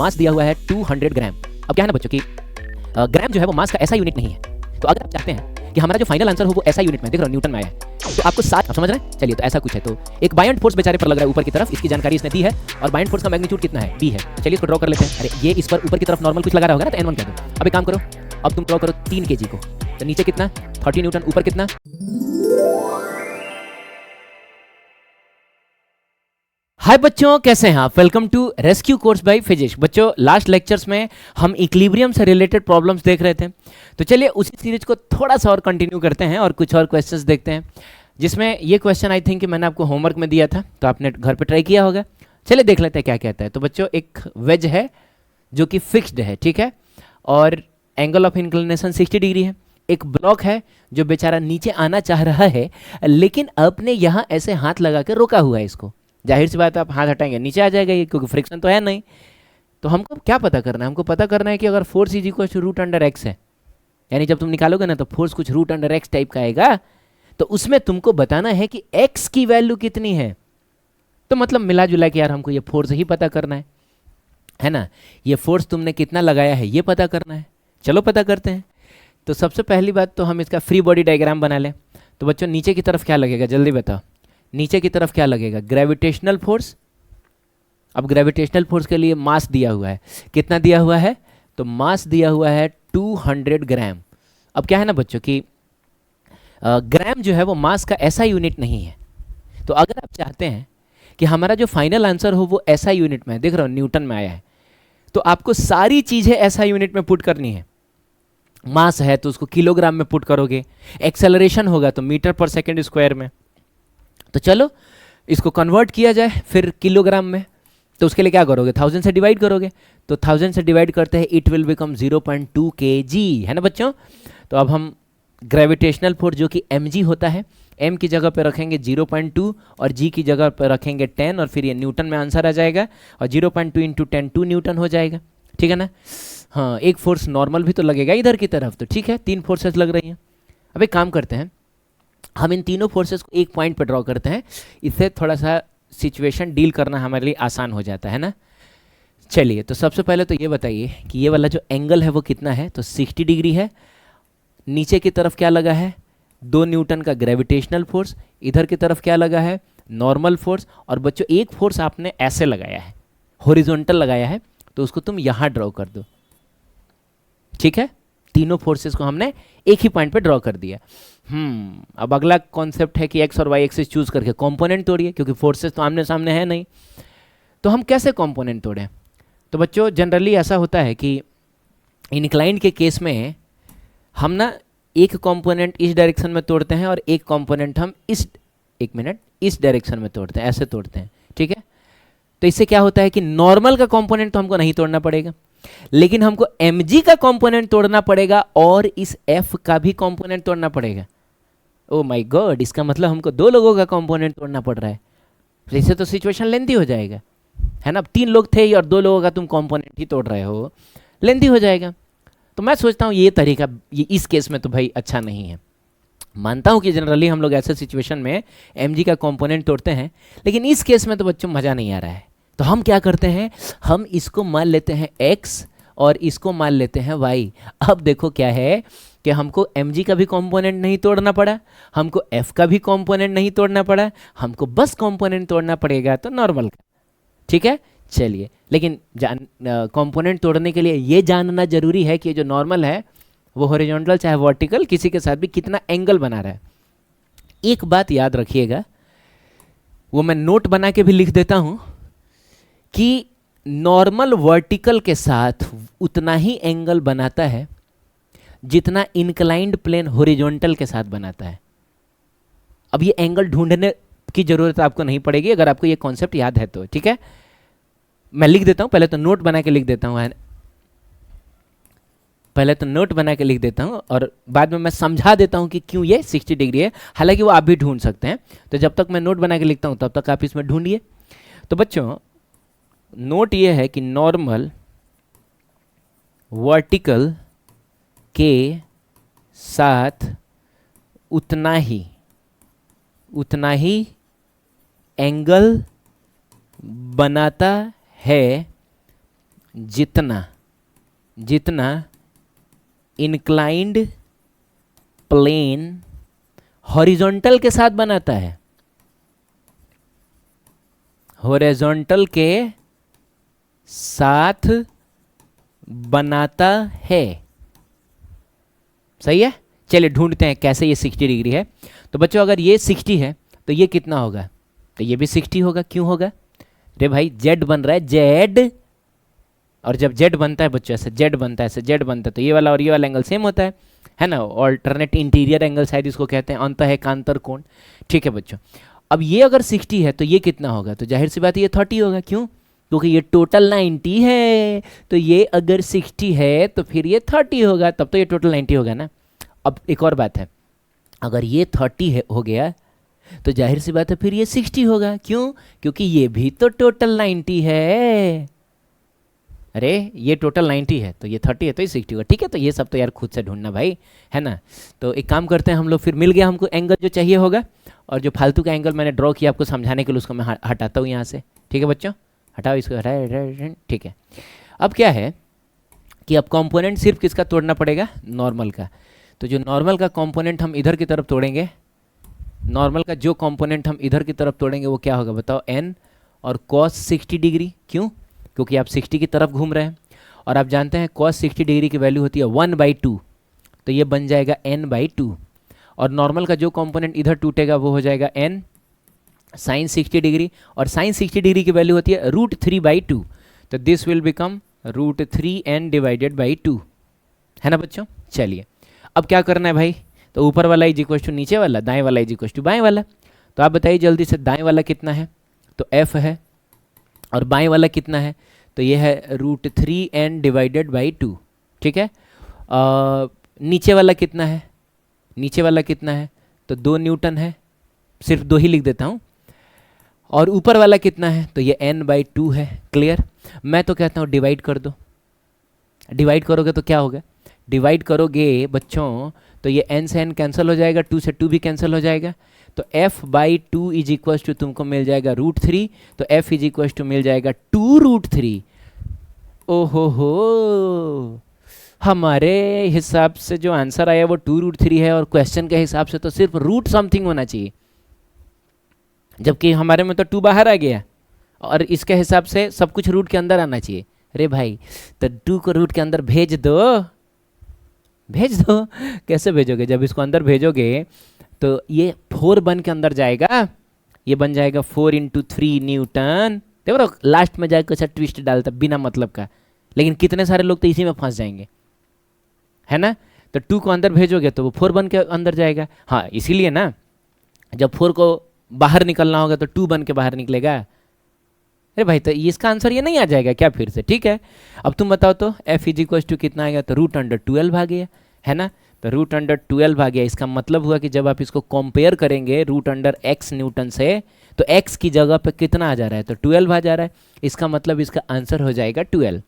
मास दिया हुआ है 200 ग्राम। अब क्या है ना बच्चों की ग्राम जो है वो मास का ऐसा यूनिट नहीं है। तो अगर आप चाहते हैं कि हमारा जो फाइनल आंसर हो वो ऐसा यूनिट में, देख रहे हो न्यूटन में आया है, तो आपको साथ आप समझ रहे हैं। चलिए तो ऐसा कुछ है, तो एक बायंट फोर्स बेचारे पर लग रहा है ऊपर की तरफ, इसकी जानकारी इसने दी है और बायंट फोर्स का मैग्नीट्यूड कितना है, b है। चलिए इसको ड्रॉ कर लेते हैं। अरे ये इस पर ऊपर की तरफ नॉर्मल कुछ लगा रहा होगा ना, तो n1 कह दो। अब एक काम करो, अब तुम ड्रॉ करो 3 kg को, तो नीचे कितना 30 न्यूटन, ऊपर कितना। हाय बच्चों, कैसे हैं आप? Welcome to rescue course by physics. बच्चों लास्ट लेक्चर्स में हम इक्विलिब्रियम से रिलेटेड प्रॉब्लम्स देख रहे थे, तो चलिए उसी सीरीज को थोड़ा सा और कंटिन्यू करते हैं और कुछ और क्वेश्चंस देखते हैं, जिसमें ये क्वेश्चन आई थिंक कि मैंने आपको होमवर्क में दिया था, तो आपने घर पे ट्राई किया होगा। चलिए देख लेते हैं क्या कहता है। तो बच्चों एक वेज है जो कि फिक्स्ड है, ठीक है, और एंगल ऑफ इंक्लिनेशन 60 डिग्री है। एक ब्लॉक है जो बेचारा नीचे आना चाह रहा है, लेकिन आपने यहाँ ऐसे हाथ लगा के रोका हुआ है इसको। जाहिर सी बात है, आप हाथ हटाएंगे नीचे आ जाएगा ये, क्योंकि फ्रिक्शन तो है नहीं। तो हमको क्या पता करना है? हमको पता करना है कि अगर force is equal to root under x है, यानी जब तुम निकालोगे ना तो फोर्स कुछ रूट अंडर एक्स टाइप का आएगा, तो उसमें तुमको बताना है कि एक्स की वैल्यू कितनी है। तो मतलब मिला जुला के यार हमको ये फोर्स ही पता करना है ना। ये फोर्स तुमने कितना लगाया है ये पता करना है। चलो पता करते हैं। तो सबसे पहली बात तो हम इसका फ्री बॉडी डायग्राम बना लें। तो बच्चों नीचे की तरफ क्या लगेगा, जल्दी बताओ। नीचे की तरफ क्या लगेगा? Gravitational force. अब ग्रेविटेशनल फोर्स के लिए मास दिया हुआ है, कितना दिया हुआ है? तो मास दिया हुआ है 200 ग्राम। अब क्या है ना बच्चों कि ग्राम जो है वो मास का ऐसा यूनिट नहीं है। तो अगर आप चाहते हैं कि हमारा जो फाइनल आंसर हो वो ऐसा यूनिट में, देख रहे हो न्यूटन में आया है, तो आपको सारी चीज़ें ऐसा यूनिट में पुट करनी है। मास है तो उसको किलोग्राम में पुट करोगे, एक्सेलरेशन होगा तो मीटर पर सेकेंड स्क्वायर में। तो चलो इसको कन्वर्ट किया जाए फिर किलोग्राम में। तो उसके लिए क्या करोगे? 1000 से डिवाइड करोगे। तो 1000 से डिवाइड करते हैं, इट विल बिकम 0.2 kg, है ना बच्चों। तो अब हम ग्रेविटेशनल फोर्स जो कि mg होता है, m की जगह पे रखेंगे 0.2 और g की जगह पे रखेंगे 10, और फिर ये न्यूटन में आंसर आ जाएगा, और 0.2 इंटू 10 2 न्यूटन हो जाएगा, ठीक है ना। हाँ, एक फोर्स नॉर्मल भी तो लगेगा इधर की तरफ, तो ठीक है 3 फोर्सेस लग रही हैं। अब एक काम करते हैं, हम इन तीनों फोर्सेस को एक पॉइंट पर ड्रॉ करते हैं, इससे थोड़ा सा सिचुएशन डील करना हमारे लिए आसान हो जाता है ना। चलिए तो सबसे पहले तो ये बताइए कि ये वाला जो एंगल है वो कितना है? तो 60 डिग्री है। नीचे की तरफ क्या लगा है? 2 न्यूटन का ग्रेविटेशनल फोर्स। इधर की तरफ क्या लगा है? Normal force. और बच्चों एक फोर्स आपने ऐसे लगाया है, हॉरिजॉन्टल लगाया है, तो उसको तुम यहाँ ड्रॉ कर दो, ठीक है। तीनों फोर्सेस को हमने एक ही पॉइंट पे ड्रॉ कर दिया। अब अगला कॉन्सेप्ट है कि एक्स और वाई एक्सिस चूज करके कंपोनेंट तोड़िए, क्योंकि फोर्सेस तो आमने सामने है नहीं। तो हम कैसे कंपोनेंट तोड़ें? तो बच्चों जनरली ऐसा होता है कि इंक्लाइंड के केस में हम ना एक कंपोनेंट इस डायरेक्शन में तोड़ते हैं और एक कंपोनेंट हम इस डायरेक्शन में तोड़ते हैं, ऐसे तोड़ते हैं, ठीक है। तो इससे क्या होता है कि नॉर्मल का कंपोनेंट तो हमको नहीं तोड़ना पड़ेगा, लेकिन हमको mg का कंपोनेंट तोड़ना पड़ेगा और इस f का भी कंपोनेंट तोड़ना पड़ेगा। ओ माय गॉड, इसका मतलब हमको 2 लोगों का कंपोनेंट तोड़ना पड़ रहा है। इससे तो सिचुएशन लेंथी हो जाएगा, है ना। 3 लोग थे और 2 लोगों का तुम कंपोनेंट ही तोड़ रहे हो, लेंथी हो जाएगा। तो मैं सोचता हूँ ये तरीका ये इस केस में तो भाई अच्छा नहीं है। मानता हूँ कि जनरली हम लोग ऐसे सिचुएशन में mg का कंपोनेंट तोड़ते हैं, लेकिन इस केस में तो बच्चों मज़ा नहीं आ रहा है। तो हम क्या करते हैं, हम इसको मान लेते हैं x और इसको मान लेते हैं y। अब देखो क्या है कि हमको mg का भी कंपोनेंट नहीं तोड़ना पड़ा, हमको f का भी कंपोनेंट नहीं तोड़ना पड़ा, हमको बस कंपोनेंट तोड़ना पड़ेगा तो नॉर्मल का, ठीक है। चलिए, लेकिन कंपोनेंट तोड़ने के लिए ये जानना जरूरी है कि ये जो नॉर्मल है वो हॉरिजॉन्टल चाहे वर्टिकल किसी के साथ भी कितना एंगल बना रहा है। एक बात याद रखिएगा, वो मैं नोट बना के भी लिख देता हूं कि नॉर्मल वर्टिकल के साथ उतना ही एंगल बनाता है जितना इंक्लाइंड प्लेन हॉरिजॉन्टल के साथ बनाता है। अब ये एंगल ढूंढने की जरूरत आपको नहीं पड़ेगी अगर आपको ये कॉन्सेप्ट याद है तो, ठीक है। मैं लिख देता हूं, पहले तो नोट बना के लिख देता हूं, और बाद में मैं समझा देता हूं कि क्यों ये 60 डिग्री है। हालांकि वो आप भी ढूंढ सकते हैं, तो जब तक मैं नोट बना के लिखता हूं तब तक आप इसमें ढूंढिए। तो बच्चों नोट ये है कि नॉर्मल वर्टिकल के साथ उतना ही एंगल बनाता है जितना जितना इंक्लाइंड प्लेन हॉरिजॉन्टल के साथ बनाता है, हॉरिजॉन्टल के साथ बनाता है। सही है, चलिए ढूंढते हैं कैसे ये 60 डिग्री है। तो बच्चों अगर ये 60 है तो ये कितना होगा, तो ये भी 60 होगा। क्यों होगा, रे भाई जेड बन रहा है, जेड, और जब जेड बनता है बच्चों ऐसे जेड बनता है, ऐसे जेड बनता है, तो ये वाला और ये वाला एंगल सेम होता है ना। ऑल्टरनेट इंटीरियर एंगल शायद इसको कहते हैं, अंत है कांतर कोण। ठीक है बच्चों, अब ये अगर 60 है तो ये कितना होगा, तो जाहिर सी बात है ये 30 होगा। क्यों, क्योंकि ये टोटल 90 है, तो ये अगर 60 है तो फिर ये 30 होगा, तब तो ये टोटल 90 होगा ना। अब एक और बात है, अगर ये 30 हो गया तो जाहिर सी बात है फिर ये 60 होगा। क्यों, क्योंकि ये भी तो टोटल 90 है। अरे ये टोटल 90 है तो ये 30 है तो ये 60 होगा। ठीक है, तो ये सब तो यार खुद से ढूंढना भाई, है ना। तो एक काम करते हैं हम लोग, फिर मिल गया हमको एंगल जो चाहिए होगा, और जो फालतू का एंगल मैंने ड्रॉ किया आपको समझाने के लिए उसको मैं हटाता हूँ यहाँ से। ठीक है बच्चों, हटाओ इसको, हटाए। ठीक है, अब क्या है कि अब कंपोनेंट सिर्फ किसका तोड़ना पड़ेगा, नॉर्मल का। तो जो नॉर्मल का कंपोनेंट हम इधर की तरफ तोड़ेंगे, नॉर्मल का जो कंपोनेंट हम इधर की तरफ तोड़ेंगे वो क्या होगा बताओ, n और cos 60 डिग्री। क्यों, क्योंकि आप 60 की तरफ घूम रहे हैं, और आप जानते हैं cos 60 डिग्री की वैल्यू होती है 1/2, तो ये बन जाएगा n/2। और नॉर्मल का जो कंपोनेंट इधर टूटेगा वो हो जाएगा n sin 60 डिग्री, और sin 60 डिग्री की वैल्यू होती है √3/2, तो this will become √3n divided by 2, है ना बच्चों। चलिए अब क्या करना है भाई, तो ऊपर वाला इज इक्वल टू नीचे वाला, दाएं वाला इज इक्वल टू बाएं वाला। तो आप बताइए जल्दी से, दाएं वाला कितना है, तो f है, और बाएं वाला कितना है, तो ये है √3n डिवाइडेड बाई 2। ठीक है, नीचे वाला कितना है, नीचे वाला कितना है, तो 2 न्यूटन है, सिर्फ 2 ही लिख देता हूँ। और ऊपर वाला कितना है, तो ये n/2 है। क्लियर, मैं तो कहता हूँ डिवाइड कर दो। डिवाइड करोगे तो क्या होगा, डिवाइड करोगे बच्चों तो ये n से n कैंसिल हो जाएगा, 2 से 2 भी कैंसिल हो जाएगा, तो f/2 इज इक्वल टू तुमको मिल जाएगा √3, तो f इज इक्वल टू मिल जाएगा 2√3। ओहो, हमारे हिसाब से जो आंसर आया वो 2√3 है, और क्वेश्चन के हिसाब से तो सिर्फ रूट समथिंग होना चाहिए, जबकि हमारे में तो 2 बाहर आ गया, और इसके हिसाब से सब कुछ रूट के अंदर आना चाहिए। अरे भाई, तो 2 को रूट के अंदर भेज दो, भेज दो। कैसे भेजोगे, जब इसको अंदर भेजोगे तो ये 4 बन के अंदर जाएगा, ये बन जाएगा 4 × 3 न्यूटन। देखो लास्ट में जाकर अच्छा ट्विस्ट डालता बिना मतलब का, लेकिन कितने सारे लोग तो इसी में फंस जाएंगे, है ना। तो 2 को अंदर भेजोगे तो वो 4 बन के अंदर जाएगा। हाँ, इसीलिए ना, जब 4 को बाहर निकलना होगा तो 2 बन के बाहर निकलेगा। अरे भाई, तो इसका आंसर ये नहीं आ जाएगा क्या फिर से। ठीक है, अब तुम बताओ तो f इज इक्वल टू कितना आएगा, तो √12 आ गया, है ना। तो √12 आ गया, इसका मतलब हुआ कि जब आप इसको कंपेयर करेंगे √x न्यूटन से, तो x की जगह पे कितना आ जा रहा है, तो 12 आ जा रहा है। इसका मतलब इसका आंसर हो जाएगा 12।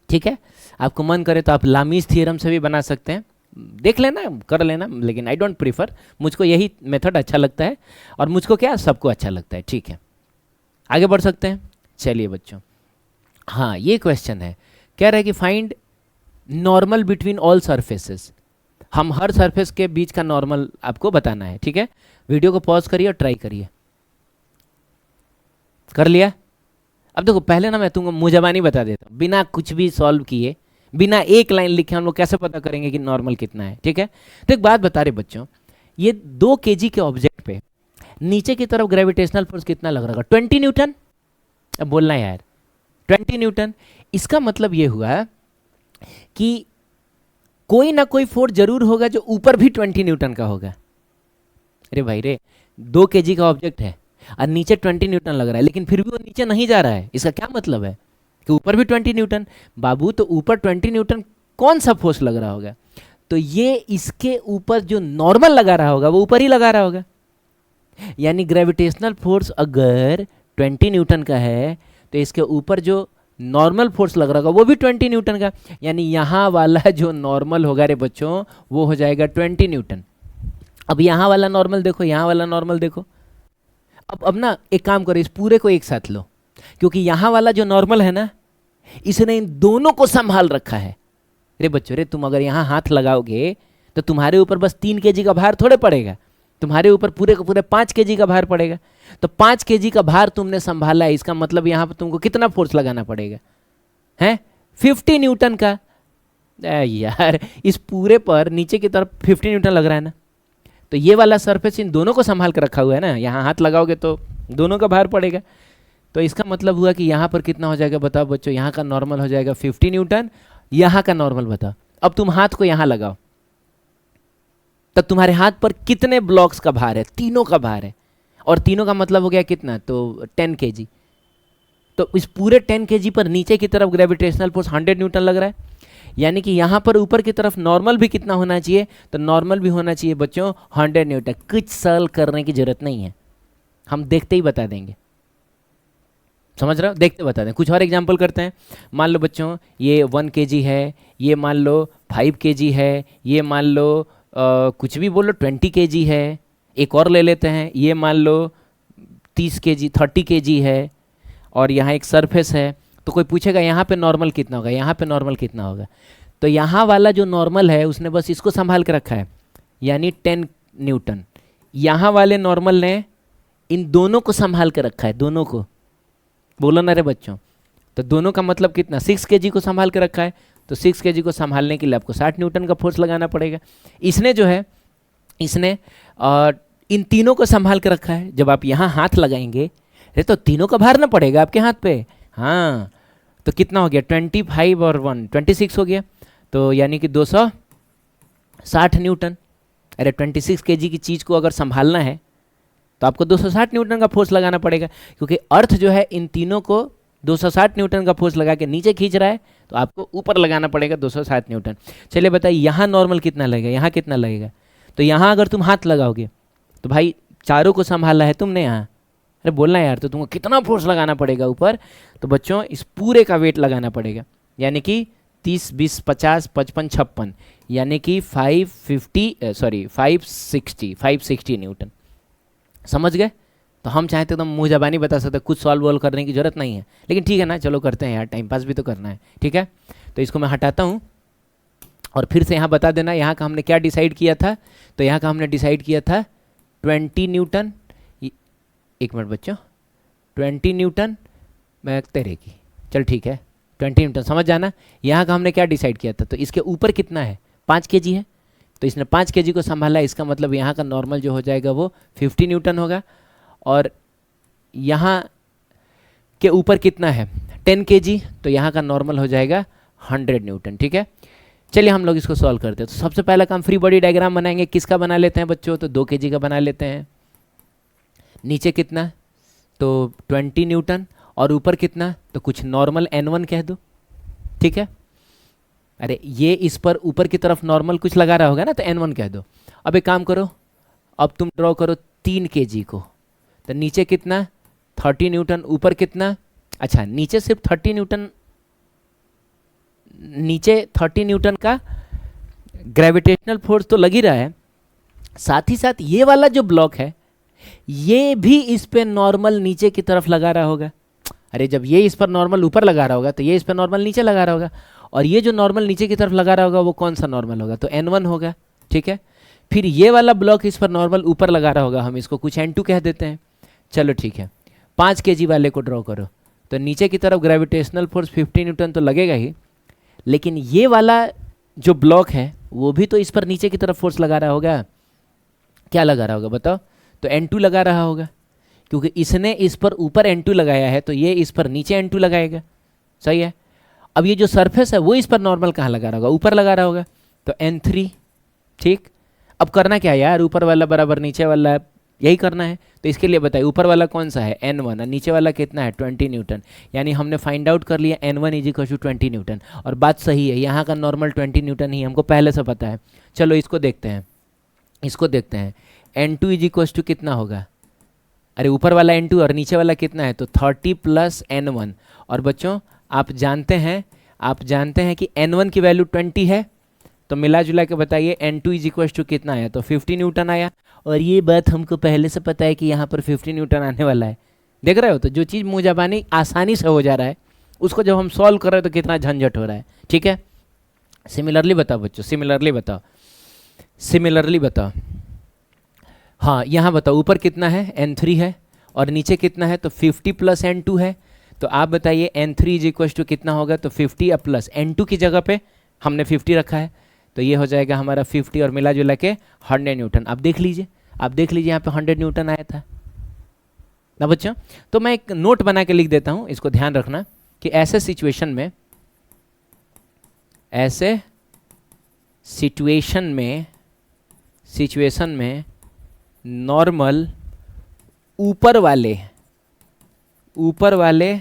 ठीक है, आपको मन करे तो आप लामीज थ्योरम से भी बना सकते हैं, देख लेना, कर लेना, लेकिन आई डोंट प्रीफर, मुझको यही मेथड अच्छा लगता है, और मुझको क्या सबको अच्छा लगता है। ठीक है, आगे बढ़ सकते हैं। चलिए बच्चों, हाँ ये क्वेश्चन है, कह रहा है कि find normal between all surfaces. हम हर सरफेस के बीच का नॉर्मल आपको बताना है। ठीक है, वीडियो को पॉज करिए और ट्राई करिए। कर लिया, अब देखो पहले ना मैं तुमको मुंहजबानी बता देता हूँ, बिना कुछ भी सॉल्व किए, बिना एक लाइन लिखे हम लोग कैसे पता करेंगे कि नॉर्मल कितना है। ठीक है, तो एक बात बता रहे बच्चों, ये 2 kg के ऑब्जेक्ट पे नीचे की तरफ ग्रेविटेशनल फोर्स कितना लग रहा है, 20 न्यूटन। अब बोलना यार 20 न्यूटन, इसका मतलब ये हुआ कि कोई ना कोई फोर्स जरूर होगा जो ऊपर भी 20 न्यूटन का होगा। अरे भाई रे, 2 kg का ऑब्जेक्ट है और नीचे 20 न्यूटन लग रहा है, लेकिन फिर भी वो नीचे नहीं जा रहा है, इसका क्या मतलब है कि ऊपर भी 20 न्यूटन। बाबू, तो ऊपर 20 न्यूटन कौन सा फोर्स लग रहा होगा, तो ये इसके ऊपर जो नॉर्मल लगा रहा होगा वो ऊपर ही लगा रहा होगा। यानी ग्रेविटेशनल फोर्स अगर 20 न्यूटन का है तो इसके ऊपर जो नॉर्मल फोर्स लग रहा होगा वो भी 20 न्यूटन का, यानी यहाँ वाला जो नॉर्मल होगा रे बच्चों वो हो जाएगा 20 न्यूटन। अब यहाँ वाला नॉर्मल देखो, यहाँ वाला नॉर्मल देखो। अब ना एक काम करो, इस पूरे को एक साथ लो, क्योंकि यहाँ वाला जो नॉर्मल है ना, इसने इन दोनों को संभाल रखा है। अरे बच्चों रे, तुम अगर यहाँ हाथ लगाओगे तो तुम्हारे ऊपर बस 3 kg का भार थोड़े पड़ेगा, तुम्हारे ऊपर पूरे का पूरे 5 kg का भार पड़ेगा। तो 5 kg का भार तुमने संभाला है, इसका मतलब यहाँ पर तुमको कितना फोर्स लगाना पड़ेगा, है 50 न्यूटन का। यार इस पूरे पर नीचे की तरफ 50 न्यूटन लग रहा है ना, तो ये वाला सरफेस इन दोनों को संभाल कर रखा हुआ है ना, यहाँ हाथ लगाओगे तो दोनों का भार पड़ेगा। तो इसका मतलब हुआ कि यहाँ पर कितना हो जाएगा बताओ बच्चों, यहाँ का नॉर्मल हो जाएगा 50 न्यूटन, यहाँ का नॉर्मल बताओ। अब तुम हाथ को यहाँ लगाओ, तब तुम्हारे हाथ पर कितने ब्लॉक्स का भार है, तीनों का भार है, और तीनों का मतलब हो गया कितना, तो 10 kg। तो इस पूरे 10 kg पर नीचे की तरफ ग्रेविटेशनल फोर्स 100 न्यूटन लग रहा है, यानी कि यहाँ पर ऊपर की तरफ नॉर्मल भी कितना होना चाहिए, तो नॉर्मल भी होना चाहिए बच्चों 100 न्यूटन। कुछ सॉल्व करने की जरूरत नहीं है, हम देखते ही बता देंगे, समझ रहे हो, देखते बता दें। कुछ और एग्जाम्पल करते हैं। मान लो बच्चों ये 1 kg है, ये मान लो 5 kg है, ये मान लो कुछ भी बोलो 20 kg है। एक और ले लेते हैं, ये मान लो 30 kg है, और यहाँ एक सरफेस है। तो कोई पूछेगा यहाँ पे नॉर्मल कितना होगा, यहाँ पे नॉर्मल कितना होगा, तो यहाँ वाला जो नॉर्मल है उसने बस इसको संभाल के रखा है, यानी 10 न्यूटन। यहाँ वाले नॉर्मल ने इन दोनों को संभाल के रखा है, दोनों को, बोलो ना रे बच्चों। तो दोनों का मतलब कितना, 6 kg को संभाल के रखा है, तो 6 kg को संभालने के लिए आपको 60 न्यूटन का फोर्स लगाना पड़ेगा। इसने जो है, इसने इन तीनों को संभाल के रखा है। जब आप यहाँ हाथ लगाएंगे अरे तो तीनों का भार ना पड़ेगा आपके हाथ पे, हाँ। तो कितना हो गया, 25 और 1 26 हो गया, तो यानी कि 260 न्यूटन। अरे 26 kg की चीज़ को अगर संभालना है तो आपको 260 न्यूटन का फोर्स लगाना पड़ेगा, क्योंकि अर्थ जो है इन तीनों को 260 न्यूटन का फोर्स लगा के नीचे खींच रहा है, तो आपको ऊपर लगाना पड़ेगा 260 न्यूटन। चलिए बताइए यहाँ नॉर्मल कितना लगेगा, यहाँ कितना लगेगा। तो यहाँ अगर तुम हाथ लगाओगे तो भाई चारों को संभाला है तुमने यहाँ, अरे बोलना यार, तो तुमको कितना फोर्स लगाना पड़ेगा ऊपर। तो बच्चों इस पूरे का वेट लगाना पड़ेगा, यानी कि 30 20 50 55 56, यानी कि 560 न्यूटन। समझ गए। तो हम चाहते एकदम मुँह जबानी बता सकते, कुछ सॉल्व वॉल्व करने की जरूरत नहीं है, लेकिन ठीक है ना, चलो करते हैं यार, टाइम पास भी तो करना है, ठीक है। तो इसको मैं हटाता हूँ और फिर से यहाँ बता देना, यहाँ का हमने क्या डिसाइड किया था। तो यहाँ का हमने डिसाइड किया था 20 न्यूटन, एक मिनट बच्चों, 20 न्यूटन मैं तेरे की, चल ठीक है 20 न्यूटन, समझ जाना। यहाँ का हमने क्या डिसाइड किया था, तो इसके ऊपर कितना है, 5 kg है, तो इसने 5 kg को संभाला, इसका मतलब यहाँ का नॉर्मल जो हो जाएगा वो 50 न्यूटन होगा। और यहाँ के ऊपर कितना है, 10 kg, तो यहाँ का नॉर्मल हो जाएगा 100 न्यूटन, ठीक है। चलिए हम लोग इसको सॉल्व करते हैं। तो सबसे पहला काम फ्री बॉडी डायग्राम बनाएंगे, किसका बना लेते हैं बच्चों, तो 2 kg का बना लेते हैं। नीचे कितना, तो 20 न्यूटन, और ऊपर कितना, तो कुछ नॉर्मल N1 कह दो, ठीक है। अरे ये इस पर ऊपर की तरफ नॉर्मल कुछ लगा रहा होगा ना, तो N1 कह दो। अब एक काम करो, अब तुम ड्रॉ करो 3 kg को, तो नीचे कितना 30 न्यूटन, ऊपर कितना, अच्छा नीचे सिर्फ 30 न्यूटन, नीचे 30 न्यूटन का ग्रेविटेशनल फोर्स तो लग ही रहा है, साथ ही साथ ये वाला जो ब्लॉक है ये भी इस पे नॉर्मल नीचे की तरफ लगा रहा होगा। अरे जब ये इस पर नॉर्मल ऊपर लगा रहा होगा तो ये इस पर नॉर्मल नीचे लगा रहा होगा, और ये जो नॉर्मल नीचे की तरफ लगा रहा होगा वो कौन सा नॉर्मल होगा, तो N1 होगा, ठीक है। फिर ये वाला ब्लॉक इस पर नॉर्मल ऊपर लगा रहा होगा, हम इसको कुछ N2 कह देते हैं। चलो ठीक है, 5 kg वाले को ड्रॉ करो, तो नीचे की तरफ ग्रेविटेशनल फोर्स 50 न्यूटन तो लगेगा ही, लेकिन ये वाला जो ब्लॉक है वो भी तो इस पर नीचे की तरफ फोर्स लगा रहा होगा। क्या लगा रहा होगा बताओ, तो N2 लगा रहा होगा, क्योंकि इसने इस पर ऊपर N2 लगाया है, तो ये इस पर नीचे N2 लगाएगा, सही है। अब ये जो सरफेस है वो इस पर नॉर्मल कहाँ लगा रहा होगा, ऊपर लगा रहा होगा, तो N3, ठीक। अब करना क्या है यार, ऊपर वाला बराबर नीचे वाला, यही करना है। तो इसके लिए बताइए ऊपर वाला कौन सा है, N1, और नीचे वाला कितना है 20 न्यूटन, यानी हमने फाइंड आउट कर लिया N1 = 20 न्यूटन। और बात सही है, यहाँ का नॉर्मल 20 न्यूटन ही हमको पहले से पता है। चलो इसको देखते हैं, इसको देखते हैं, N2 = कितना होगा, अरे ऊपर वाला N2 और नीचे वाला कितना है, तो 30 + N1। और बच्चों आप जानते हैं कि N1 की वैल्यू 20 है, तो मिला जुला के बताइए N2 = कितना आया, तो 50 न्यूटन आया। और ये बात हमको पहले से पता है कि यहाँ पर 50 न्यूटन आने वाला है, देख रहे हो। तो जो चीज़ मुँह ज़बानी आसानी से हो जा रहा है उसको जब हम सॉल्व कर रहे हैं तो कितना झंझट हो रहा है। ठीक है, सिमिलरली बताओ बच्चों, सिमिलरली बताओ, सिमिलरली बताओ। हाँ यहाँ बताओ, ऊपर कितना है, n3 है और नीचे कितना है, तो 50 प्लस n2 है। तो आप बताइए n3 इज इक्वल टू कितना होगा, तो 50 अब प्लस n2 की जगह पे हमने 50 रखा है, तो ये हो जाएगा हमारा 50 और मिला जुला के 100 न्यूटन। आप देख लीजिए, आप देख लीजिए यहाँ पे 100 न्यूटन आया था ना बच्चों। तो मैं एक नोट बना के लिख देता हूँ, इसको ध्यान रखना कि ऐसे सिचुएशन में, ऐसे सिचुएशन में नॉर्मल ऊपर वाले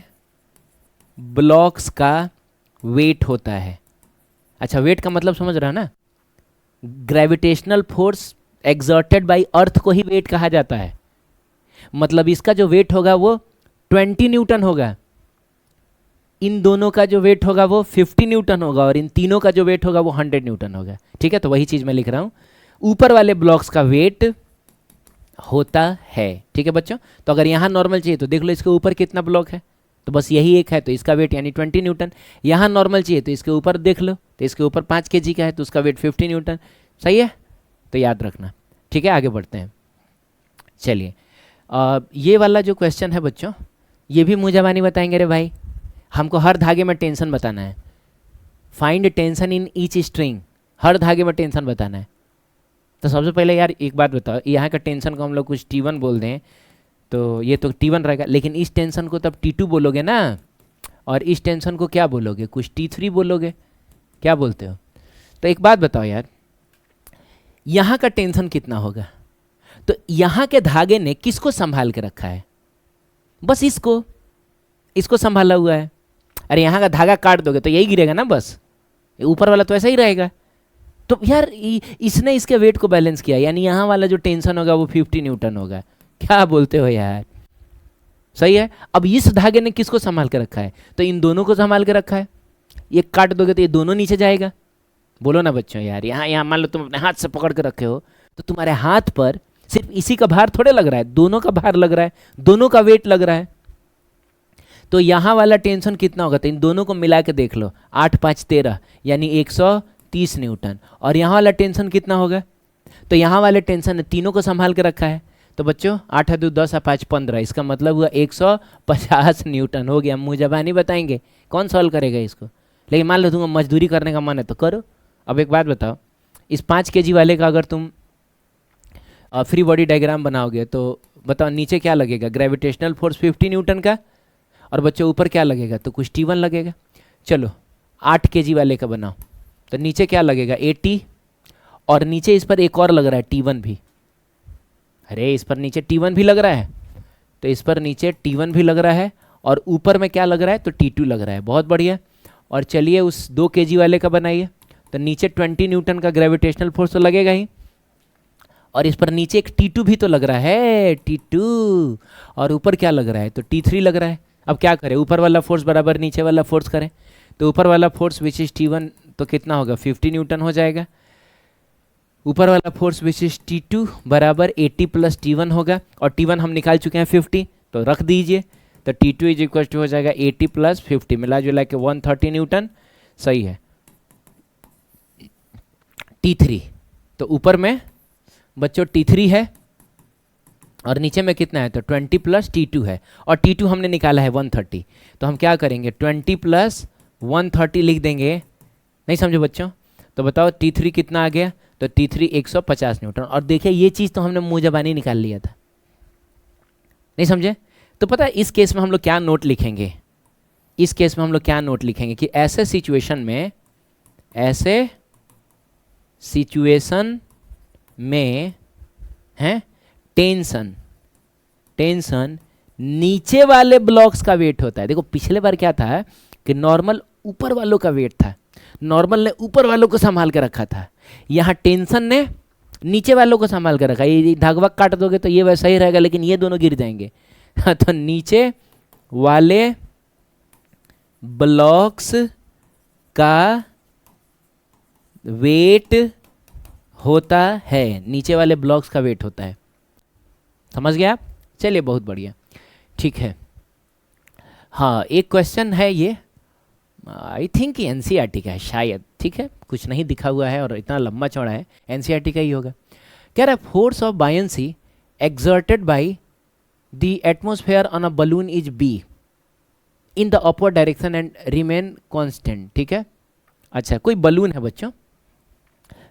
ब्लॉक्स का वेट होता है। अच्छा, वेट का मतलब समझ रहा है ना, ग्रेविटेशनल फोर्स एक्सर्टेड बाय अर्थ को ही वेट कहा जाता है। मतलब इसका जो वेट होगा वो 20 न्यूटन होगा, इन दोनों का जो वेट होगा वो 50 न्यूटन होगा और इन तीनों का जो वेट होगा वो 100 न्यूटन होगा। ठीक है, तो वही चीज़ मैं लिख रहा हूँ, ऊपर वाले ब्लॉक्स का वेट होता है। ठीक है बच्चों, तो अगर यहाँ नॉर्मल चाहिए तो देख लो इसके ऊपर कितना ब्लॉक है, तो बस यही एक है, तो इसका वेट यानी 20 न्यूटन। यहाँ नॉर्मल चाहिए तो इसके ऊपर देख लो, तो इसके ऊपर 5 kg का है, तो उसका वेट 50 न्यूटन। सही है, तो याद रखना। ठीक है, आगे बढ़ते हैं। चलिए, ये वाला जो क्वेश्चन है बच्चों, ये भी मुँह ज़बानी बताएंगे रे भाई, हमको हर धागे में टेंशन बताना है। Find tension in each string, हर धागे में टेंशन बताना है। तो सबसे पहले यार एक बात बताओ, यहाँ का टेंशन को हम लोग कुछ T1 बोल दें तो ये तो T1 रहेगा, लेकिन इस टेंशन को तब T2 बोलोगे ना, और इस टेंशन को क्या बोलोगे, कुछ T3 बोलोगे, क्या बोलते हो। तो एक बात बताओ यार, यहाँ का टेंशन कितना होगा, तो यहाँ के धागे ने किसको संभाल के रखा है, बस इसको संभाला हुआ है। अरे यहाँ का धागा काट दोगे तो यही गिरेगा ना, बस ऊपर वाला तो ऐसा ही रहेगा। तो यार इसने इसके वेट को बैलेंस किया, यानी यहाँ वाला जो टेंशन होगा वो 50 न्यूटन होगा। क्या बोलते हो यार, सही है। अब इस धागे ने किसको संभाल के रखा है, तो इन दोनों को संभाल के रखा है। ये काट दोगे तो ये दोनों नीचे जाएगा। बोलो ना बच्चों यार, यहाँ मान लो तुम अपने हाथ से पकड़ के रखे हो, तो तुम्हारे हाथ पर सिर्फ इसी का भार थोड़े लग रहा है, दोनों का भार लग रहा है, दोनों का वेट लग रहा है। तो यहाँ वाला टेंशन कितना होगा, तो इन दोनों को मिला के देख लो, 8 5 13 यानी 130 न्यूटन। और यहाँ वाला टेंशन कितना होगा, तो यहाँ वाले टेंशन ने तीनों को संभाल के रखा है। तो बच्चों 8 2 10 5 15, इसका मतलब हुआ 150 न्यूटन हो गया। मुँह ज़बानी बताएंगे, कौन सॉल्व करेगा इसको। लेकिन मान लो तुमको मजदूरी करने का मन है तो करो। अब एक बात बताओ, इस 5 kg वाले का अगर तुम फ्री बॉडी डायग्राम बनाओगे तो बताओ नीचे क्या लगेगा, ग्रेविटेशनल फोर्स 50 न्यूटन का, और बच्चों ऊपर क्या लगेगा, तो कुछ T1 लगेगा। चलो 8 kg वाले का बनाओ, तो नीचे क्या लगेगा 80, और नीचे इस पर एक और लग रहा है T1 भी। अरे इस पर नीचे T1 भी लग रहा है, तो इस पर नीचे T1 भी लग रहा है, और ऊपर में क्या लग रहा है, तो T2 लग रहा है। बहुत बढ़िया। और चलिए उस 2 kg वाले का बनाइए, तो नीचे 20 न्यूटन का ग्रेविटेशनल फोर्स तो लगेगा ही, और इस पर नीचे एक T2 भी तो लग रहा है, T2, और ऊपर क्या लग रहा है, तो T3 लग रहा है। अब क्या करें, ऊपर वाला फोर्स बराबर नीचे वाला फोर्स करें, तो ऊपर वाला फोर्स विच इज T1 तो कितना होगा, 50 न्यूटन हो जाएगा। ऊपर वाला फोर्स विच इज T2 बराबर 80 प्लस T1 होगा, और T1 हम निकाल चुके हैं 50, तो रख दीजिए। तो T2 इज इक्वल टू हो जाएगा 80 प्लस 50, मिला जुला के 130 न्यूटन। सही है। T3, तो ऊपर में बच्चों T3 है और नीचे में कितना है, तो 20 प्लस T2 है, और T2 हमने निकाला है 130। तो हम क्या करेंगे, 20 प्लस 130 लिख देंगे। नहीं समझे बच्चों, तो बताओ T3 कितना आ गया, तो T3 150 न्यूटन। और देखिए ये चीज़ तो हमने मुँह ज़बानी निकाल लिया था। नहीं समझे, तो पता है इस केस में हम लोग क्या नोट लिखेंगे, इस केस में हम लोग क्या नोट लिखेंगे कि ऐसे सिचुएशन में हैं टेंशन नीचे वाले ब्लॉक्स का वेट होता है। देखो पिछले बार क्या था कि नॉर्मल ऊपर वालों का वेट था, नॉर्मल ने ऊपर वालों को संभाल के रखा था, यहाँ टेंशन ने नीचे वालों को संभाल के रखा। ये धागा काट दोगे तो ये वैसा ही रहेगा, लेकिन ये दोनों गिर जाएंगे। तो नीचे वाले ब्लॉक्स का वेट होता है, नीचे वाले ब्लॉक्स का वेट होता है। समझ गए आप, चलिए बहुत बढ़िया, ठीक है। हाँ एक क्वेश्चन है ये, आई थिंक एनसीईआरटी का है शायद, ठीक है, कुछ नहीं दिखा हुआ है और इतना लंबा चौड़ा है, एनसीईआरटी का ही होगा। कह रहा है force of buoyancy exerted by the atmosphere on a balloon is B in the upward direction and remain constant, ठीक है। अच्छा, कोई बलून है बच्चों,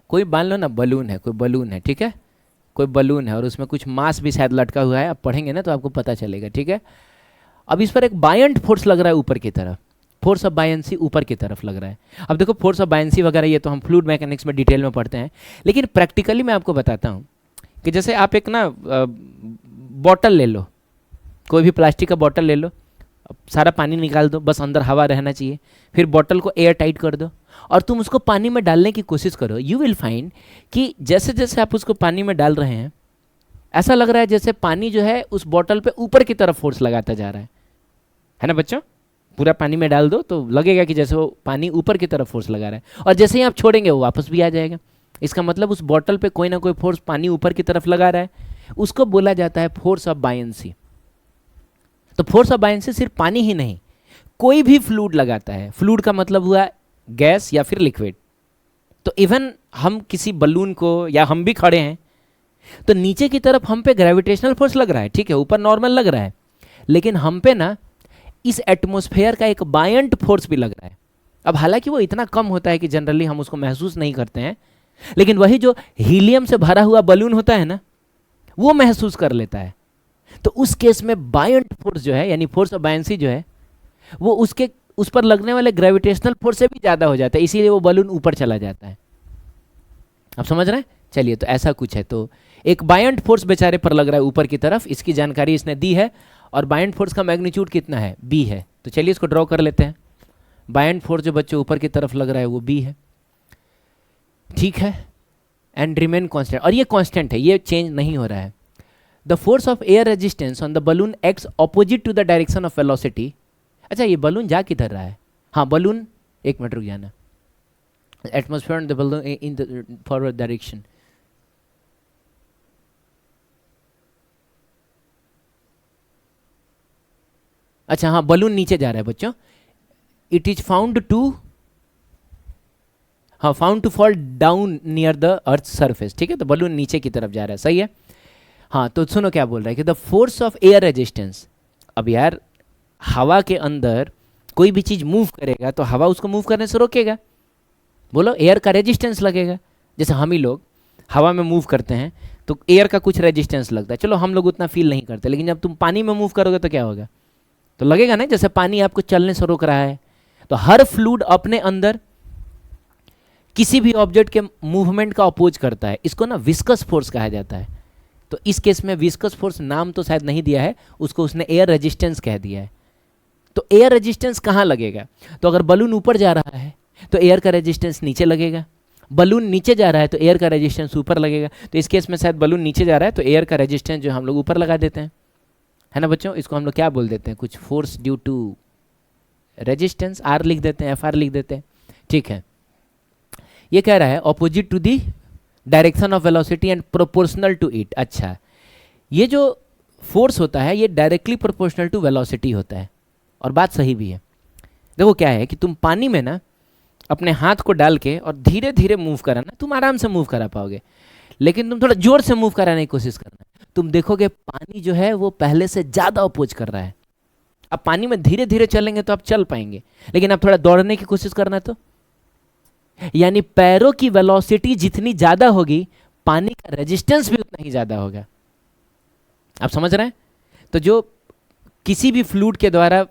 कोई मान लो ना बलून है, कोई बलून है, ठीक है, कोई बलून है और उसमें कुछ मास भी शायद लटका हुआ है, आप पढ़ेंगे ना तो आपको पता चलेगा, ठीक है। अब इस पर एक बायंट फोर्स लग रहा है ऊपर की तरफ, फोर्स ऑफ बायंसी ऊपर की तरफ लग रहा है। अब देखो फोर्स ऑफ बायंसी वगैरह ये तो हम फ्लूइड मैकेनिक्स में डिटेल में पढ़ते हैं, लेकिन प्रैक्टिकली मैं आपको बताता हूँ कि जैसे आप एक ना बॉटल ले लो, कोई भी प्लास्टिक का बॉटल ले लो, सारा पानी निकाल दो, बस अंदर हवा रहना चाहिए, फिर बॉटल को एयर टाइट कर दो और तुम उसको पानी में डालने की कोशिश करो। यू विल फाइंड कि जैसे जैसे आप उसको पानी में डाल रहे हैं ऐसा लग रहा है जैसे पानी जो है उस बॉटल पे ऊपर की तरफ फोर्स लगाता जा रहा है ना बच्चों। पूरा पानी में डाल दो तो लगेगा कि जैसे वो पानी ऊपर की तरफ फोर्स लगा रहा है, और जैसे ही आप छोड़ेंगे वो वापस भी आ जाएगा। इसका मतलब उस बॉटल पे कोई ना कोई फोर्स पानी ऊपर की तरफ लगा रहा है, उसको बोला जाता है फोर्स ऑफ बायंसी। तो फोर्स ऑफ बायंसी सिर्फ पानी ही नहीं, कोई भी फ्लूइड लगाता है। फ्लूइड का मतलब हुआ गैस या फिर लिक्विड। तो इवन हम किसी बलून को, या हम भी खड़े हैं तो नीचे की तरफ हम पे ग्रेविटेशनल फोर्स लग रहा है, ठीक है, ऊपर नॉर्मल लग रहा है, लेकिन हम पे ना इस एटमॉस्फेयर का एक बायंट फोर्स भी लग रहा है। अब हालांकि वो इतना कम होता है कि जनरली हम उसको महसूस नहीं करते हैं, लेकिन वही जो हीलियम से भरा हुआ बलून होता है ना, वो महसूस कर लेता है। तो उस केस में बायंट फोर्स जो है, यानी फोर्स ऑफ बायंसी जो है, वो उसके उस पर लगने वाले ग्रेविटेशनल फोर्स से भी ज़्यादा हो जाता है, इसीलिए वो बलून ऊपर चला जाता है। आप समझ रहे हैं? चलिए, तो ऐसा कुछ है। तो एक बायंट फोर्स बेचारे पर लग रहा है ऊपर की तरफ, इसकी जानकारी इसने दी है, और बायंट फोर्स का मैग्नीट्यूड कितना है? बी है। तो चलिए इसको ड्रॉ कर लेते हैं। बायंट फोर्स जो बच्चों ऊपर की तरफ लग रहा है वो बी है, ठीक है, एंड रिमेन कांस्टेंट, और ये कांस्टेंट है, ये चेंज नहीं हो रहा है। The force of air resistance on the balloon acts opposite to the direction of velocity. अच्छा, ये बलून जा किधर रहा है? हाँ, बलून, एक मिनट रुक जाना, atmosphere on the balloon in the forward direction. अच्छा हाँ, बलून नीचे जा रहा है बच्चों। इट इज फाउंड टू, हाँ, found to fall down near the earth surface, ठीक है, तो बलून नीचे की तरफ जा रहा है, सही है। हाँ, तो सुनो क्या बोल रहा है कि the force of air resistance. अब यार, हवा के अंदर कोई भी चीज़ मूव करेगा तो हवा उसको मूव करने से रोकेगा। बोलो, एयर का रेजिस्टेंस लगेगा। जैसे हम ही लोग हवा में मूव करते हैं तो एयर का कुछ रेजिस्टेंस लगता है, चलो हम लोग उतना फील नहीं करते, लेकिन जब तुम पानी में मूव करोगे तो क्या होगा? तो लगेगा ना, जैसे पानी आपको चलने से रोक रहा है। तो हर फ्लूइड अपने अंदर किसी भी ऑब्जेक्ट के मूवमेंट का अपोज करता है, इसको ना विस्कस फोर्स कहा जाता है। तो इस केस में विस्कस फोर्स नाम तो शायद नहीं दिया है उसको, उसने एयर रेजिस्टेंस कह दिया है। तो एयर रेजिस्टेंस कहाँ लगेगा? तो अगर बलून ऊपर जा रहा है तो एयर का रेजिस्टेंस नीचे लगेगा, बलून नीचे जा रहा है तो एयर का रेजिस्टेंस ऊपर लगेगा। तो इस केस में शायद बलून नीचे जा रहा है तो एयर का रेजिस्टेंस जो हम लोग ऊपर लगा देते हैं, है ना बच्चों। इसको हम लोग क्या बोल देते हैं? कुछ force due to resistance, R लिख देते हैं, एफ आर लिख देते हैं, ठीक है। ये कह रहा है opposite to the direction of velocity and proportional to it. अच्छा, ये जो फोर्स होता है ये डायरेक्टली प्रोपोर्शनल टू वेलोसिटी होता है, और बात सही भी है। देखो क्या है कि तुम पानी में ना अपने हाथ को डाल के और धीरे धीरे मूव कराना, तुम आराम से मूव करा पाओगे, लेकिन तुम थोड़ा जोर से मूव कराने की कोशिश करना, तुम देखोगे पानी जो है वो पहले से ज़्यादा अपोज कर रहा है। अब पानी में धीरे धीरे चलेंगे तो आप चल पाएंगे, लेकिन अब थोड़ा दौड़ने की कोशिश करना, तो यानी पैरों की वेलोसिटी जितनी ज़्यादा होगी पानी का रेजिस्टेंस भी उतना ही ज़्यादा होगा। आप समझ रहे हैं? तो जो किसी भी फ्लूइड के द्वारा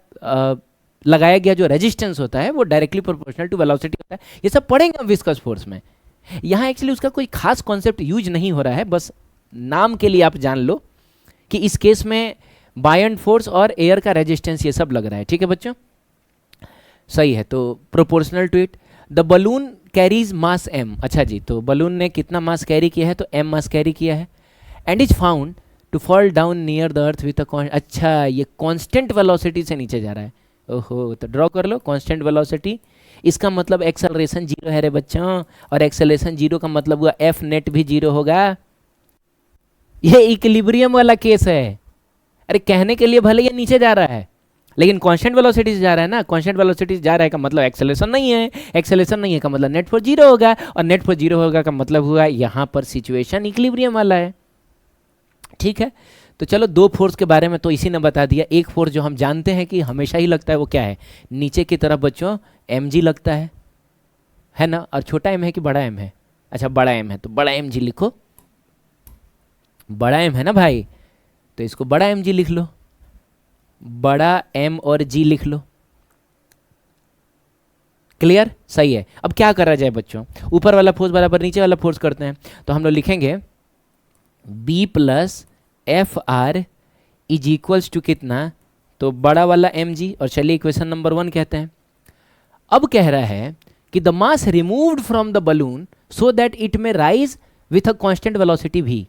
लगाया गया जो रेजिस्टेंस होता है वो डायरेक्टली प्रोपोर्शनल टू वेलोसिटी होता है। ये सब पढ़ेंगे हम विस्कस फोर्स में। यहाँ एक्चुअली उसका कोई खास कॉन्सेप्ट यूज नहीं हो रहा है, बस नाम के लिए आप जान लो कि इस केस में बायंट फोर्स और एयर का रेजिस्टेंस ये सब लग रहा है, ठीक है बच्चों, सही है। तो proportional to it the balloon carries mass m। अच्छा जी, तो बलून ने कितना मास कैरी किया है? तो m मास कैरी किया है, and is found to fall down near the earth with a, अच्छा, ये कांस्टेंट वेलोसिटी से नीचे जा रहा है। ओहो, तो ड्रॉ कर लो कांस्टेंट वेलोसिटी, इसका मतलब एक्सेलरेशन जीरो है रे बच्चों, और एक्सेलरेशन जीरो का मतलब हुआ एफ नेट भी जीरो होगा। ये इक्विलिब्रियम वाला केस है। अरे कहने के लिए भले ये नीचे जा रहा है, लेकिन कांस्टेंट वेलोसिटी से जा रहा है ना, कांस्टेंट वेलोसिटी से जा रहा है का मतलब एक्सेलरेशन नहीं है, एक्सेलरेशन नहीं है का मतलब नेट फोर्स जीरो होगा, और नेट फोर्स जीरो होगा का मतलब हुआ यहाँ पर सिचुएशन इक्विलिब्रियम वाला है। ठीक है, तो चलो दो फोर्स के बारे में तो इसी ने बता दिया। एक फोर्स जो हम जानते हैं कि हमेशा ही लगता है वो क्या है, नीचे की तरफ बच्चों mg लगता है ना, और छोटा m है कि बड़ा m है, अच्छा बड़ा m है तो बड़ा mg लिखो, बड़ा m है ना भाई, तो इसको बड़ा mg लिख लो, बड़ा m और g लिख लो। क्लियर, सही है। अब क्या करा जाए बच्चों, ऊपर वाला फोर्स बराबर नीचे वाला फोर्स करते हैं, तो हम लोग लिखेंगे b plus F R is equals to कितना, तो बड़ा वाला mg, और चलिए इक्वेशन नंबर 1 कहते हैं। अब कह रहा है कि the mass removed from the balloon so that it may rise with a constant velocity v।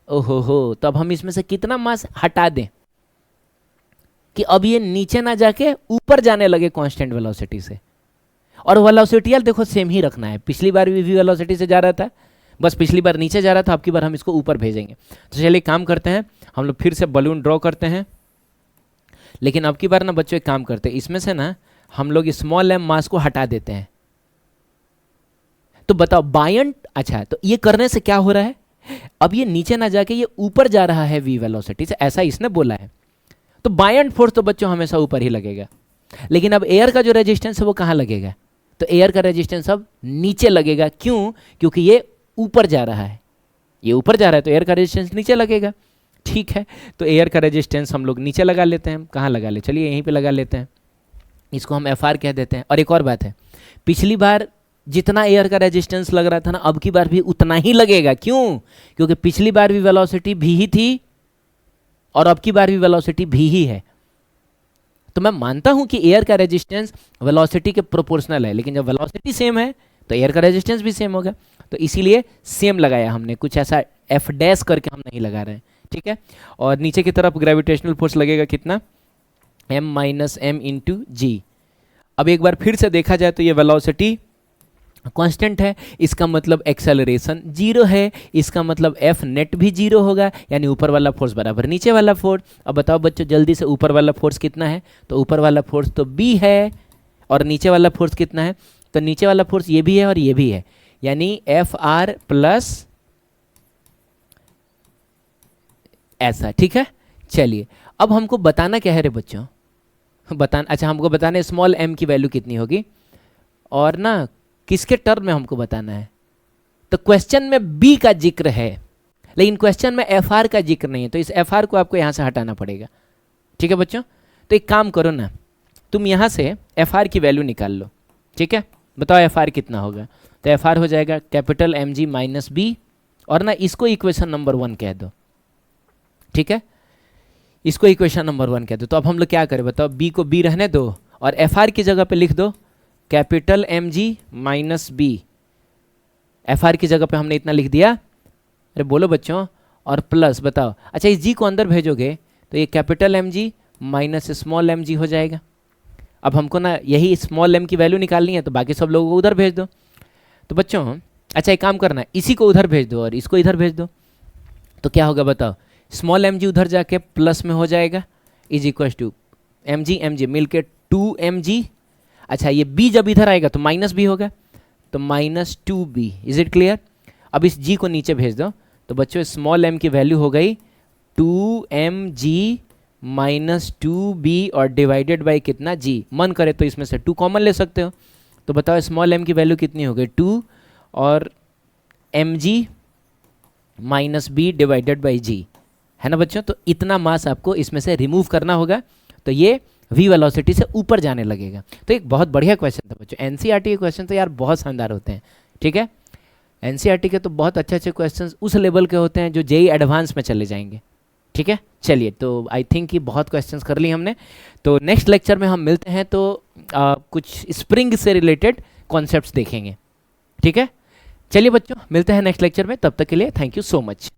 ओहो हो, तो अब हम इसमें से कितना मास हटा दें कि अब ये नीचे ना जाके ऊपर जाने लगे कांस्टेंट वेलोसिटी से, और वेलोसिटी देखो सेम ही रखना है। पिछली बार भी v वेलोसिटी से जा रहा था, बस पिछली बार नीचे जा रहा था, अब की बार हम इसको ऊपर भेजेंगे। तो चलिए काम करते हैं, हम लोग फिर से बलून ड्रॉ करते हैं, लेकिन अब की बार ना बच्चों एक काम करते हैं, इसमें से ना हम लोग स्मॉल m मास को हटा देते हैं। तो बताओ बायन, अच्छा तो ये करने से क्या हो रहा है, अब ये नीचे ना जाके ये ऊपर जा रहा है v वेलोसिटी से, ऐसा इसने बोला है। तो बायन फोर्स तो बच्चों हमेशा ऊपर ही लगेगा, लेकिन अब एयर का जो रेजिस्टेंस है वो कहाँ लगेगा, तो एयर का रेजिस्टेंस अब नीचे लगेगा। क्यों, क्योंकि ये ऊपर जा रहा है, ये ऊपर जा रहा है तो एयर का रेजिस्टेंस नीचे लगेगा। ठीक है, तो एयर का रेजिस्टेंस हम लोग नीचे लगा लेते हैं, कहाँ लगा ले, चलिए यहीं पे लगा लेते हैं, इसको हम एफ आर कह देते हैं। और एक और बात है, पिछली बार जितना एयर का रेजिस्टेंस लग रहा था ना, अब की बार भी उतना ही लगेगा। क्यों, क्योंकि पिछली बार भी वेलोसिटी भी ही थी और अब की बार भी वेलोसिटी भी ही है। तो मैं मानता हूं कि एयर का रेजिस्टेंस वेलोसिटी के प्रोपोर्शनल है, लेकिन जब वेलोसिटी सेम है तो एयर का रेजिस्टेंस भी सेम होगा, तो इसीलिए सेम लगाया हमने, कुछ ऐसा एफ डैश करके हम नहीं लगा रहे हैं। ठीक है, और नीचे की तरफ ग्रेविटेशनल फोर्स लगेगा कितना, m माइनस एम इंटू जी। अब एक बार फिर से देखा जाए तो ये वेलोसिटी कांस्टेंट है, इसका मतलब एक्सेलरेशन जीरो है, इसका मतलब एफ नेट भी जीरो होगा, यानी ऊपर वाला फोर्स बराबर नीचे वाला फोर्स। अब बताओ बच्चों जल्दी से, ऊपर वाला फोर्स कितना है, तो ऊपर वाला फोर्स तो b है, और नीचे वाला फोर्स कितना है, तो नीचे वाला फोर्स ये भी है और ये भी है, यानी एफ आर प्लस ऐसा। ठीक है, चलिए अब हमको बताना क्या है रे बच्चों, बताना, अच्छा हमको बताना है स्मॉल m की वैल्यू कितनी होगी, और ना किसके टर्म में हमको बताना है, तो क्वेश्चन में b का जिक्र है, लेकिन क्वेश्चन में एफ आर का जिक्र नहीं है, तो इस एफ आर को आपको यहाँ से हटाना पड़ेगा। ठीक है बच्चों, तो एक काम करो ना, तुम यहाँ से एफ आर की वैल्यू निकाल लो। ठीक है, बताओ एफ आर कितना होगा, तो एफ आर हो जाएगा capital M G minus B, और ना इसको इक्वेशन नंबर 1 कह दो। ठीक है, इसको इक्वेशन नंबर 1 कह दो। तो अब हम लोग क्या करें बताओ, b को b रहने दो और एफ आर की जगह पे लिख दो capital M G minus B, F R की जगह पे हमने इतना लिख दिया, अरे बोलो बच्चों, और प्लस बताओ, अच्छा इस जी को अंदर भेजोगे तो ये capital M G minus small M G हो जाएगा। अब हमको ना यही स्मॉल m की वैल्यू निकालनी है, तो बाकी सब लोगों को उधर भेज दो। तो बच्चों अच्छा एक काम करना, इसी को उधर भेज दो और इसको इधर भेज दो, तो क्या होगा बताओ, स्मॉल m जी उधर जाके प्लस में हो जाएगा, is equal to m g मिल के 2mg। अच्छा ये b जब इधर आएगा तो माइनस b होगा, तो minus 2b। Is it clear, अब इस g को नीचे भेज दो, तो बच्चों स्मॉल m की वैल्यू हो गई 2mg माइनस 2b और डिवाइडेड बाई कितना g, मन करे तो इसमें से 2 कॉमन ले सकते हो। तो बताओ स्मॉल m की वैल्यू कितनी हो गई 2 और mg minus b divided by g, है ना बच्चों। तो इतना मास आपको इसमें से रिमूव करना होगा, तो ये v वेलोसिटी से ऊपर जाने लगेगा। तो एक बहुत बढ़िया क्वेश्चन था बच्चों, एनसीईआरटी के क्वेश्चन तो यार बहुत शानदार होते हैं। ठीक है, एनसीईआरटी के तो बहुत अच्छे अच्छे क्वेश्चन उस लेवल के होते हैं जो जेईई एडवांस में चले जाएंगे। ठीक है, चलिए तो आई थिंक कि बहुत क्वेश्चंस कर लिए हमने, तो नेक्स्ट लेक्चर में हम मिलते हैं, तो कुछ स्प्रिंग से रिलेटेड कॉन्सेप्ट्स देखेंगे। ठीक है, चलिए बच्चों मिलते हैं नेक्स्ट लेक्चर में, तब तक के लिए थैंक यू सो मच।